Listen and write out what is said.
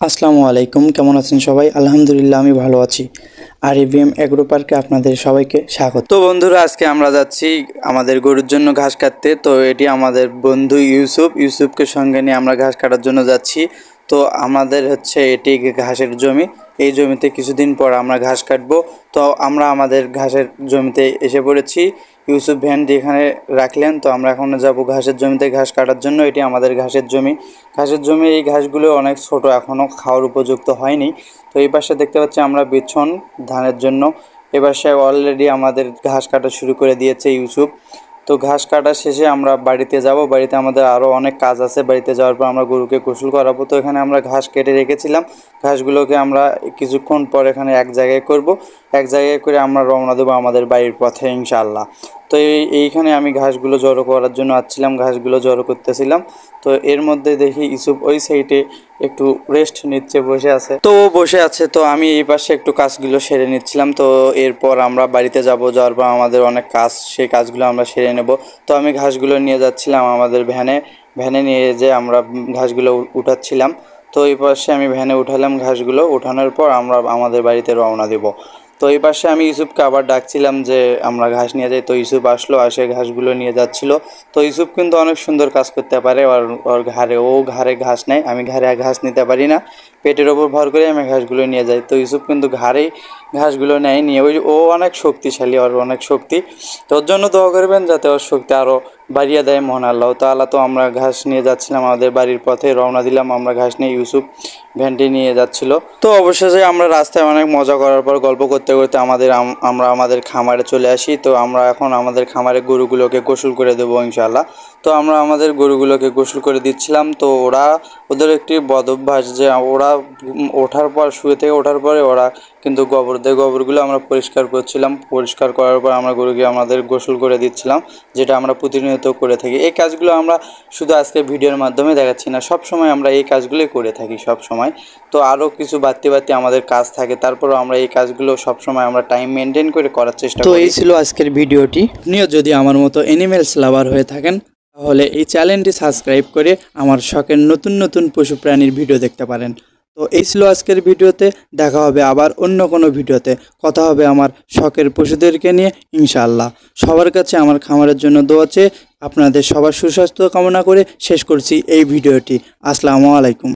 আসসালামু আলাইকুম, কেমন আছেন সবাই? আলহামদুলিল্লাহ আমি ভালো আছি। আর এভিএম এগ্রো পার্কে আপনাদের সবাইকে স্বাগত। তো বন্ধুরা, আজকে আমরা যাচ্ছি আমাদের গরুর জন্য ঘাস কাটতে। তো এটি আমাদের বন্ধু ইউসুফকে সঙ্গে নিয়ে আমরা ঘাস কাটার জন্য যাচ্ছি। তো আমাদের এটি ঘাসের জমি। এই জমিতে কিছুদিন পর আমরা ঘাস কাটবো। তো আমরা আমাদের ঘাসের জমিতে এসে পড়েছি। ইউসুফ ভ্যানটি এখানে রাখলেন। তো আমরা এখন যাব ঘাসের জমিতে ঘাস কাটার জন্য। এটি আমাদের ঘাসের জমি। এই ঘাসগুলো অনেক ছোট, এখনও খাওয়ার উপযুক্ত হয়নি। তো এই পাশে দেখতে পাচ্ছি আমরা বিছন ধানের জন্য। এ পাশে অলরেডি আমাদের ঘাস কাটা শুরু করে দিয়েছে ইউসুফ। তো ঘাস কাটা শেষে আমরা বাড়িতে যাব। বাড়িতে আমাদের আরও অনেক কাজ আছে। বাড়িতে যাওয়ার পর আমরা গরুকে গোসল করাবো। তো এখানে আমরা ঘাস কেটে রেখেছিলাম। ঘাসগুলোকে আমরা কিছুক্ষণ পর এখানে এক জায়গায় করব। এক জায়গায় করে আমরা রওনা দেবো আমাদের বাড়ির পথে ইনশাআল্লাহ। তো এইখানে আমি ঘাসগুলো জড়ো করার জন্য আসছিলাম, ঘাসগুলো জড়ো করতেছিলাম। তো এর মধ্যে দেখি ইউসুফ ওই সাইডে একটু রেস্ট নিচ্ছে, বসে আছে। তো ও বসে আছে, তো আমি এই পাশে একটু কাজগুলো সেরে নিচ্ছিলাম। তো এরপর আমরা বাড়িতে যাওয়ার পর আমাদের অনেক কাজ, সেই কাজগুলো আমরা সেরে নেব। তো আমি ঘাসগুলো নিয়ে যাচ্ছিলাম আমাদের ভ্যানে নিয়ে যে আমরা ঘাসগুলো উঠাচ্ছিলাম। তো এই পাশে আমি ভ্যানে উঠালাম ঘাসগুলো। উঠানোর পর আমরা আমাদের বাড়িতে রওনা দেব। তো এই পাশে আমি ইউসুফকে আবার ডাকছিলাম যে আমরা ঘাস নিয়ে যাই। তো ইউসুফ আসলো, আসে ঘাসগুলো নিয়ে যাচ্ছিল। তো ইউসুফ কিন্তু অনেক সুন্দর কাজ করতে পারে। ওর ঘাড়ে ঘাস নেয়, আমি ঘাড়ে ঘাস নিতে পারি না। পেটের ওপর ভর করে আমি ঘাসগুলো নিয়ে যাই। তো ইউসুফ কিন্তু ঘাড়েই ঘাসগুলো নেয়, নিয়ে ও অনেক শক্তিশালী, ওর অনেক শক্তি। তো ওর জন্য দোয়া করবেন যাতে ওর শক্তি আরও বাড়িয়ে দেয় মহান আল্লাহ তাআলা। তো আমরা ঘাস নিয়ে যাচ্ছিলাম আমাদের বাড়ির পথে, রওনা দিলাম আমরা ঘাস নিয়ে। ইউসুফ ভ্যানটি নিয়ে যাচ্ছিল। তো অবশেষে আমরা রাস্তায় অনেক মজা করার পর গল্প করতে করতে আমরা আমাদের খামারে চলে আসি। তো আমরা এখন আমাদের খামারে গরুগুলোকে গোসল করে দেবো ইনশাআল্লাহ। তো আমরা আমাদের গরুগুলোকে গোসল করে দিচ্ছিলাম। তো ওদের একটি বদ অভ্যাস যে ওরা শুয়ে থেকে ওঠার পরে ওরা কিন্তু গোবর দেয়। গোবরগুলো আমরা পরিষ্কার করছিলাম। পরিষ্কার করার পর আমরা গরুকে আমাদের গোসল করে দিচ্ছিলাম, যেটা আমরা প্রতিনিয়ত করে থাকি। এই কাজগুলো আমরা শুধু আজকে ভিডিওর মাধ্যমে দেখাচ্ছি না, সব সময় আমরা এই কাজগুলোই করে থাকি সব সময়। তো আরও কিছু বাড়তি আমাদের কাজ থাকে, তারপরও আমরা এই কাজগুলো সব সময় আমরা টাইম মেনটেন করে করার চেষ্টা করি। তো এই ছিল আজকের ভিডিওটি। আপনিও যদি আমার মতো অ্যানিমেলস লাভার হয়ে থাকেন, তাহলে এই চ্যানেলটি সাবস্ক্রাইব করে আমার শখের নতুন নতুন পশু প্রাণীর ভিডিও দেখতে পারেন। তো এই ছিল আজকের ভিডিওতে। দেখা হবে আবার অন্য কোনো ভিডিওতে। কথা হবে আমার শখের পশুদেরকে নিয়ে ইনশাআল্লাহ। সবার কাছে আমার খামারের জন্য দোয়া চেয়ে আপনাদের সবার সুস্বাস্থ্য কামনা করে শেষ করছি এই ভিডিওটি। আসসালামু আলাইকুম।